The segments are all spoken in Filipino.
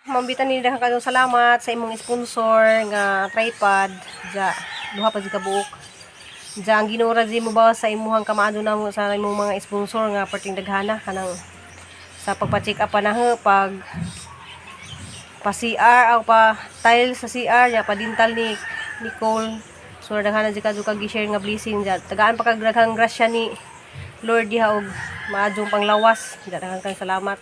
mambitan ni daghang kadong salamat sa imong sponsor nga tripod ja duha pa jud ka buok. Ja ang ginura di mo ba sa imuhang kamaado na mo sa imong mga sponsor nga perting daghana kanang sa pagpa-check up na pag pa CR o pa tile sa CR ya pa dental ni Nicole. So daghana jud kadto kag gi-share nga blessing ja. Tagaan pa kag daghang grasya ni Lord diha og maadjong panglawas. Daghang kang salamat.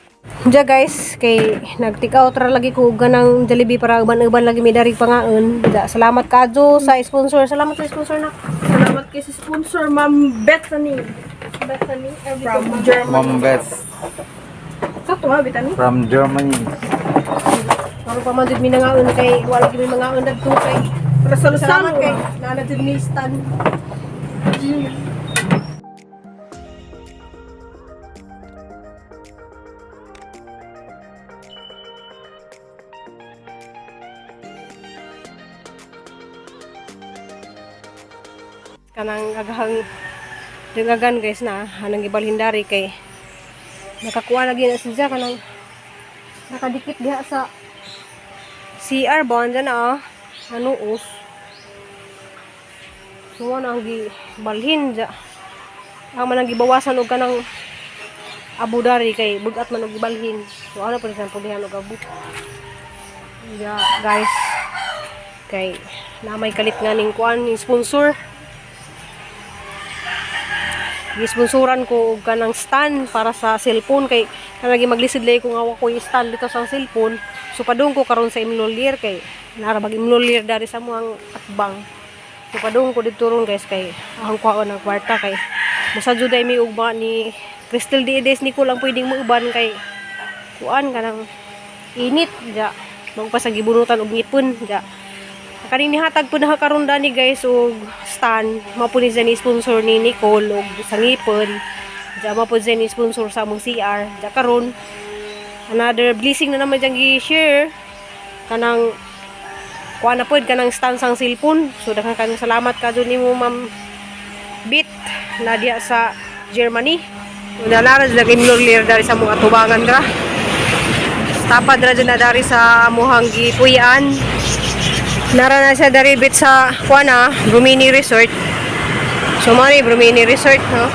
Ja guys, kay nag-take out ra lagi ko ganang Jollibee para uban-uban lagi mi dari pangaon. Ja, salamat kadto sa sponsor. Salamat sa sponsor na. Salamat kay sa sponsor, Ma'am Bethany. Bethany from Germany. Ma'am Beth Sakto ha, Bethany? from Germany. Para pa man jud mi nangaon kay wala gyud mi mangaon dagto kay Salamat salamat kay kay nana jud mi stand. Kanang agahang dengagan guys na anang gibalhindari kay nakakuha lagi na siya kanang nakadikit diha sa CR bond dyan nanuos so ano ang gibalhin dyan ang manang gibawasan og kanang abudari kay bugat man og gibalhin so ano pa rin pulihan og abud yeah, guys kay namay kalit nga ning kuan ning sponsor gisponsoran ko og kanang stand para sa cellphone kay kanang maglisid lay ko nga ko yung stand dito sa cellphone so padung ko karon sa imlolier kay narabag imlolier dari sa muang atbang so padung ko dito ron guys kay ang kuha ng kwarta kay musadyo day mi ugma ni Crystal Diedes ni ko lang pwedeng muuban kay kuan kanang init ja magpa sa gibunutan og ngipon ja kaning nihatag po na karon dani guys og stand mapuni sa ni sponsor ni Nicole og sa ngipon ja mapud sa ni sponsor sa among CR ja karon another blessing na naman jang gi-share kanang kuha na pod kanang stand sang cellphone so daghang kanang salamat kadto nimo Ma'am Bit na diha sa Germany nalara lagi imlolier dari sa mga tubangan dra tapad ra na dari sa amuhang gipuy-an nara na siya dari bit sa kuana Brumini Resort so mani Brumini Resort no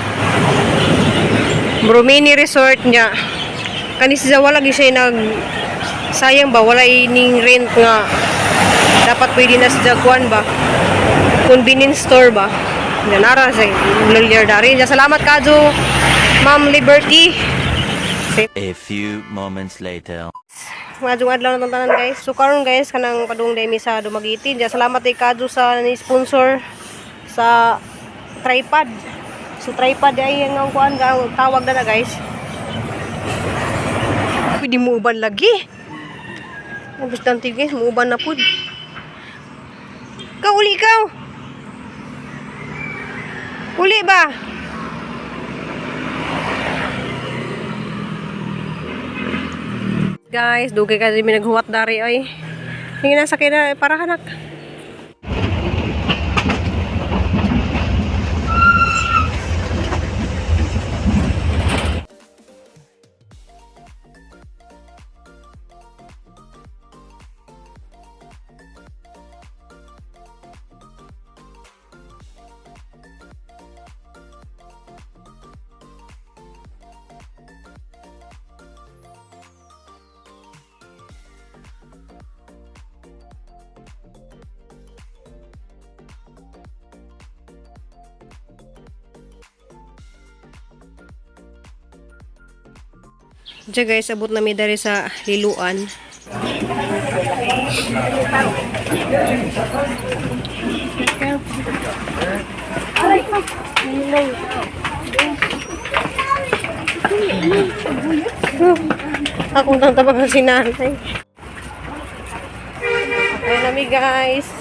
Brumini Resort nya kanis sa wala gi siya nag sayang ba wala ining rent nga dapat pwede na sa kuan ba convenience store ba nya nara sa lawyer dari nya salamat kadto Ma'am Liberty. A few moments later. Madung adlaw na tanan guys. So karon guys kanang padung demi sa Dumaguete. Diya salamat kay kadto sa ni sponsor sa tripod. So tripod ay ang kuan ga tawag na guys. Pwede mo uban lagi. Ang bastante guys, mo uban na pud. Uli ikaw. Uli ba? Guys, dugay kasi may naghuwat dari ay. Hingin na sa kina para hanak. Diyan guys, abot na mi dari sa liluan. Akong tantabang si nanay. Ayan nami guys.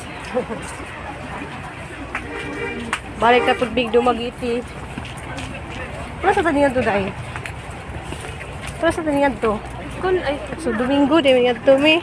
Balik na pud big Dumaguete. Wala sa taningan to dahil. Wala sa taningan to. So Domingo din nga to mi.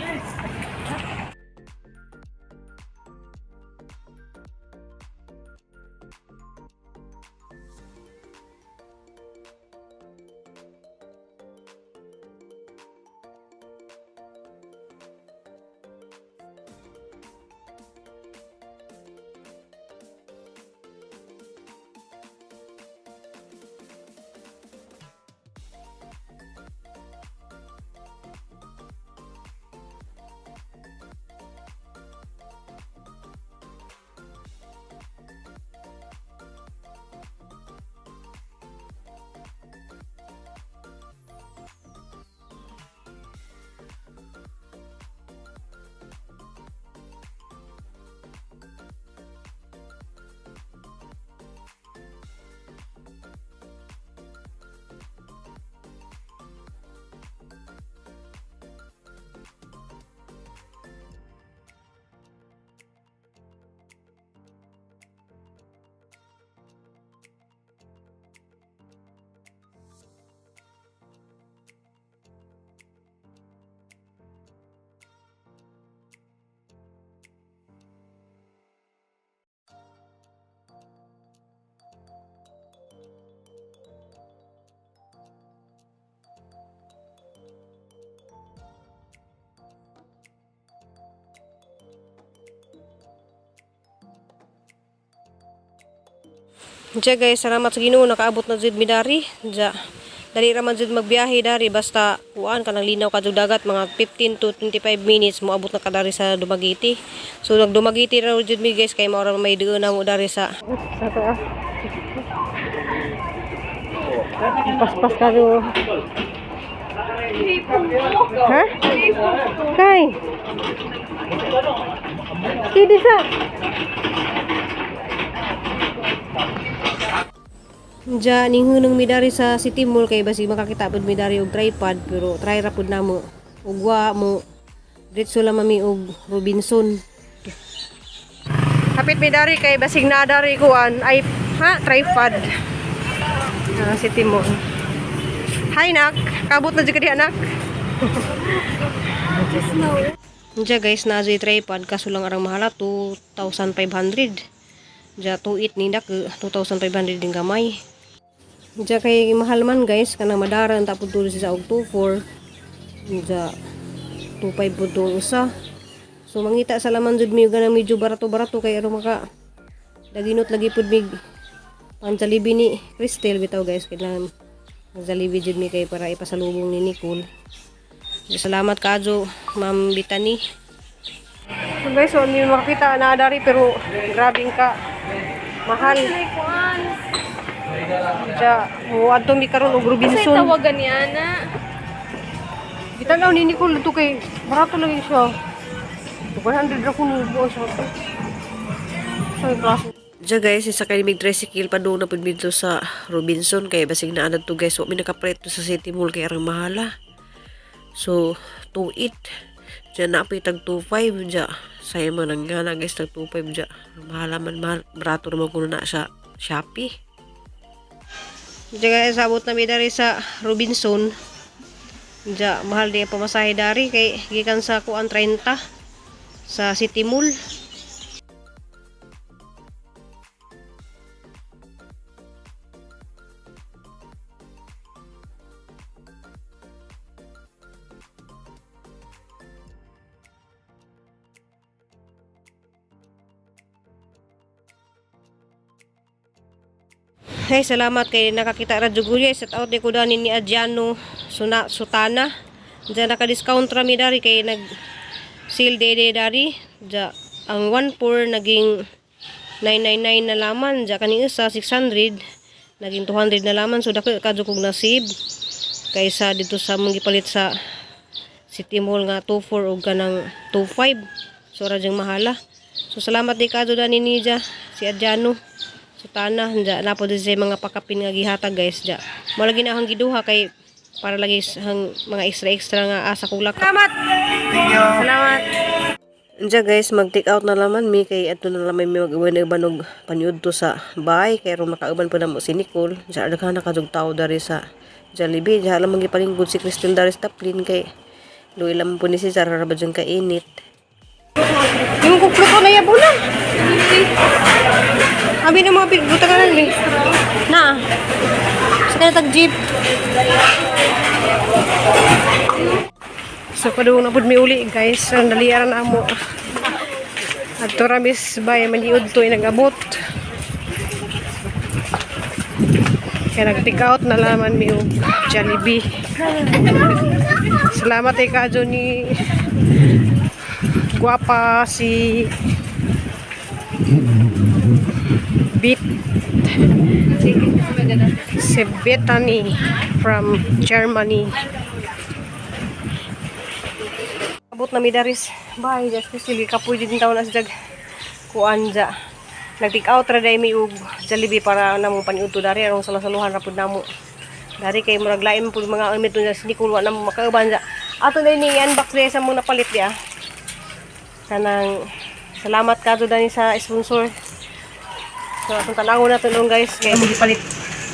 Diya guys, salamat sa Ginoo nakaabot na jud mi dari. Diya dali ra man jud magbiyahe dari basta kuan kanang linaw kadto dagat mga 15 to 25 minutes mo abot na ka dari sa Dumaguete. So nagdumagiti ra jud mi guys kay mao ra may duo na mo dari sa paspas ka do. Ha? Kay. Kidi sa. Diya ning hunong mi dari sa City Mall kay basig makakita pud mi dari og tripod pero try ra pud namo. Ug wa mo diretso lang mami og Robinson. Hapit mi dari kay basig na dari kuan ay tripod. City Mall. Hi nak, kabot na jud ka di anak. Just know. Diya guys na jud tripod kaso lang arang mahala 2,500. Diya tuit ni dak 2,500 din gamay. Diya kay mahal man guys kanang madaran tapos tulo sa og 24. Diya 25 pud tong usa. So mangita sa laman jud mi ganang medyo barato-barato kay aron maka daginot lagi pud mig panjalibi ni Crystal bitaw guys kailangan Jollibee jud mi kay para ipasalubong ni Nicole. Diya, salamat kadyo Ma'am Bitani. So guys, so hindi makakita na dari pero grabing ka mahal. Diya, adto mi karon og Kasi Robinson. tawagan niya na. Gitanaw ni Nicole ito kay barato lang yun siya. 100 ra kuno buo siya. So klase. Diya guys, isa kay mig tricycle pa doon na pud dito sa Robinson kay basig na anad to guys. Wa mi nakapreto sa City Mall kay arang mahala. So 28. Diya na tag 25 diya. Saya man ang gana guys tag 25 diya. Mahala man mahal. Barato naman kuno na sa Shopee. Diya guys, abot na mi dari sa Robinson. Diya, mahal din pamasahe dari kay gikan sa kuan 30 sa City Mall. Hey, salamat kay nakakita ra jud guys. Set out ni ko dani ni Adriano Sutana. Diyan naka-discount ra mi dari kay nag sale day dari. Diya ang 1/4 naging 999 na laman. Diya kaning isa 600 naging 200 na laman. So dako kadyo kog nasib kaysa dito sa mong gipalit sa City Mall nga 24 og kanang 25. So ra jang mahala. So salamat di kadyo dani ni Diya si Adriano Sutana. Diya na po din sa mga pakapin nga gihatag guys. Diya malagi na akong giduha kay para lagi hang mga extra nga asa kulak. Salamat. Salamat. Diya guys, mag-take out na laman mi kay adto na lamay mi mag-uban og panyud to sa bahay kay ro makauban pa na mo si Nicole. Diya daghan na kadug tawo dari sa Jollibee. Diya lamang gipalinggod si Crystal dari sa Taplin kay luy lamang po ni si Sarah ba dyan kainit. Yung kuklo ko na yabunan. Abi na mga buta ka na ni. Na. Sa kanya tag-jeep. So padung na pud mi uli guys. Ang daliaran na mo. At ramis bay maniud to inagabot. Kaya nag-take out na laman mi og Jollibee. Salamat kay kadyo ni guwapa si Betani from Germany. Abot na mi daris. Bye, just kasi kapoy din taon na sa jag kuan ja. Nag-take out ra day mi og Jollibee para namo paniudto dari arong saluhan ra pud namo. Dari kay murag lain pud mga amit na sinikul wa namo makauban ja. Ato na ni unbox day sa mong napalit dia. Kanang salamat kadto dani sa sponsor. So atong tanawon nato long guys kay mo gipalit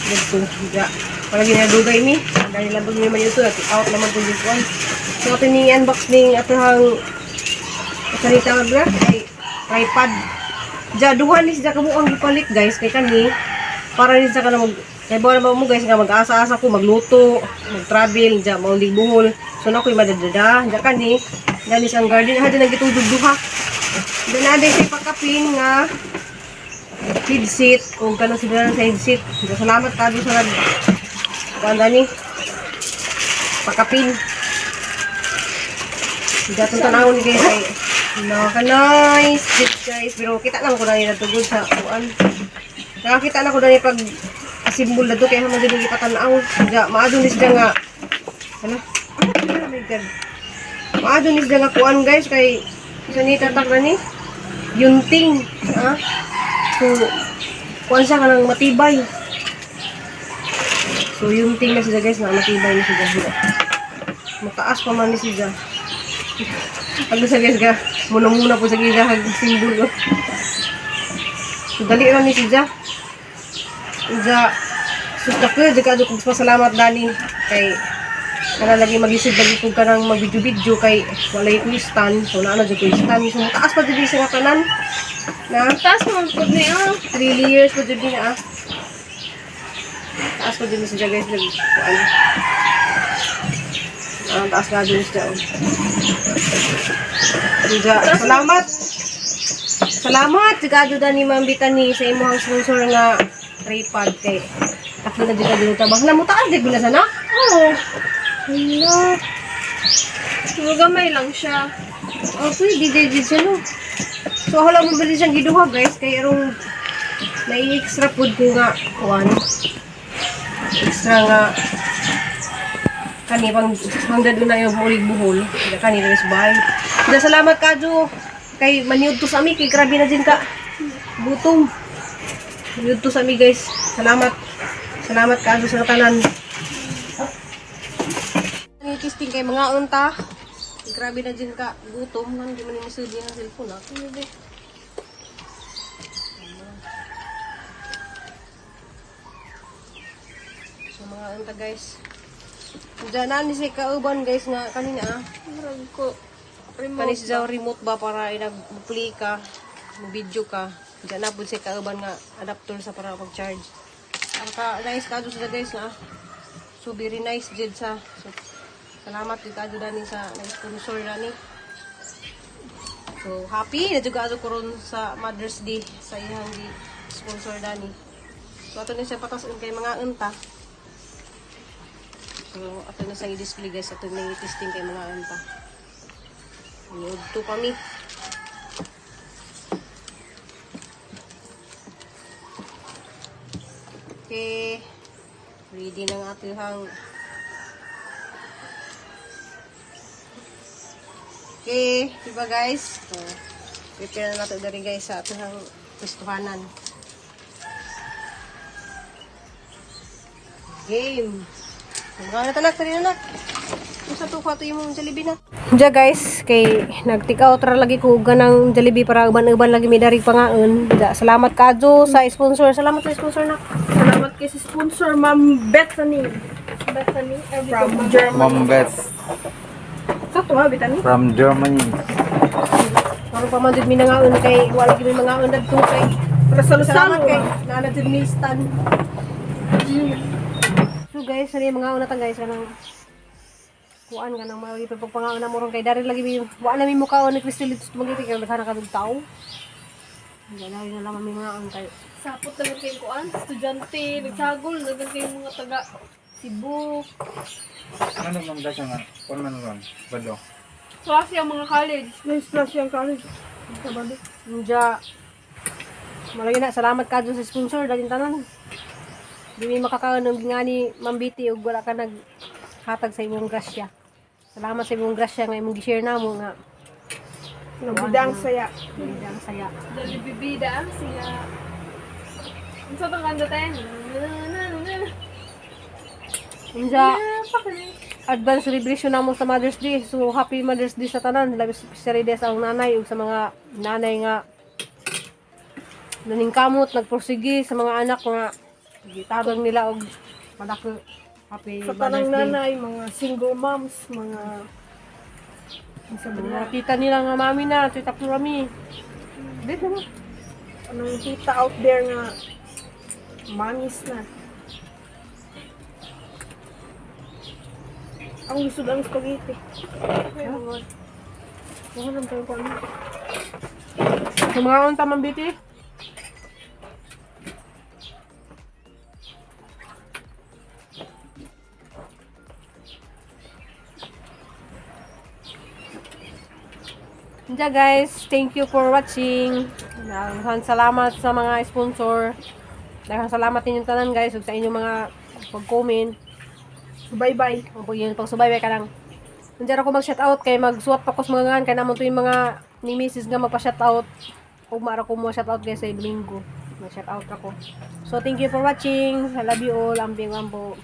dito ja. Palagi na dugay mi. Dali lang pud mi man ito at out naman pud this one. So ato ni unbox ning atong salita bra ay tripod. Ja duha ni siya kamo ang gipalit guys kay kani para ni siya kanang kay bawal mo guys nga mag-asa-asa ko magluto, mag-travel ja mao di buhol. So na ko'y madadada, ja kani dali sang garden ha din nagitudog duha. Dinada say pakapin nga headset o kanang sigara sa headset. Salamat kado sa nag kuanda ni pakapin. Gatong tanawon guys ay nice guys, pero kita lang ko na ni natugod sa kuan. Nakakita na ko na ni pag asimbol na to kaya naman din ipatanaw. Kaya maadun ni siya nga hala. Oh my god. Maadun ni siya nga kuan guys kay isa ni tatak na ni yunting, ha? So kuan siya kanang matibay. So yunting na siya guys, na matibay na siya. Mataas pa man ni siya. Ano sa guys ga, muna po sa gila hag simbolo. So dali ra ni siya. Uja sustakil jika ako pasalamat dani kay kana lagi mag-isip lagi ko kanang mag-video kay walay ko stand. So naano jud ko stand. So taas pa jud sa kanan. Na Taas mo pud ni 3 layers pa jud ni taas pa jud ni siya guys lagi. Taas nga dun siya. Salamat! Salamat! Sigado na ni Ma'am Bitani sa imong sponsor nga tripod kay takbo na dito dito tabang. Namutaan di bila sana? Oo. Hala. Gamay lang siya. Oh, pwede di siya no. So hala mo bili siyang giduha guys kay arong may extra food ko nga kuan. Extra nga kani pang dado na yung mulig buhol. Kani rin sa bahay. Salamat kadyo kay maniud to sa ami kay grabe na din ka. Gutom. Maniud to sa ami guys. Salamat. Salamat kadyo sa tanan. Ani testing kay mga unta. Grabe na din ka. Gutom nang di man ni sudi ang cellphone ha. So mga unta guys. Diyan na ni si kauban guys nga kanina Marag ko. Kanis daw remote ba para nag-play ka, mag-video ka. Diyan na po si kauban nga adapter sa para mag-charge. Ang nice kado sa guys na. So very nice jud sa. So, salamat jud kado dani sa nag-sponsor dani. So happy na jud kado karon sa Mother's Day sa iyang sponsor dani. So ato ni siya patas kay mga unta. So, ato na sa i-display guys, ato na i-testing kay mga anta. Ayun, to kami. Okay. Ready na nga ato yung okay, diba guys? So, prepare na nato dari guys sa ato yung testuhanan. Game. Mga natanak, tali na. Sa to ka to yung Jollibee na. Diya guys, kay nag-take out ra lagi ko ganang Jollibee para uban-uban lagi may dari pangaon. Diya, salamat kadyo sa sponsor. Salamat sa sponsor na. Salamat kay sa sponsor Ma'am Bethany. Bethany from Germany. Mom Beth Sakto ba Bethany? from Germany. Karon pa man jud mi nangaon kay wala gyud mi mangaon dadto kay. Para sa Salamat Lusalo. kay nana jud mi stand. So guys, sari mga una ta guys kanang kuan kanang mali pagpangaon na morong kay dari lagi mi wa na mi mukaon ni Crystal dito magiti kay sana ka tao. Wala na lang mi mga kay Sapot na kay kuan, estudyante, nagsagol na kay mga taga Cebu. Ano man da siya nga? Kung man ron? Balo. Klase ang mga college. Nice klase ang college. Sabado. Nja malagi na salamat kadyo sa sponsor dalin tanan. Di mi makakaon ng gingani mambiti ug wala ka naghatag sa imong grasya. Salamat sa imong grasya nga imong gi-share namo nga Nabidang saya. bidang saya. Dali bibida siya. Ang sa kanta tayo. Nja advance celebration namo sa Mother's Day. So happy Mother's Day sa tanan, labi especially sa ang nanay ug sa mga nanay nga naningkamot nagpursige sa mga anak nga gitabang nila og malaki happy Sa Mother's tanang Day. nanay, mga single moms, mga sa Mga tita nila nga mami na, tita Kurami. Dito mo. anong tita out there nga manis na. Ang gusto lang spaghetti. Ano lang tayo ko ano? Sa mga unta mambiti. Diyan guys, thank you for watching. Daghang salamat sa mga sponsor. Daghang salamat ninyong tanan guys ug sa inyong mga pag-comment. Bye-bye. Ang yun pang subaybay ka lang. Nandiyan ako mag-shoutout kay magsuwat pa ko sa mga ngan kay namon to yung mga ni Mrs. nga magpa-shoutout. Ug maara ko mo shoutout guys sa Domingo. Mag-shoutout ako. So thank you for watching. I love you all. Ambing ambo.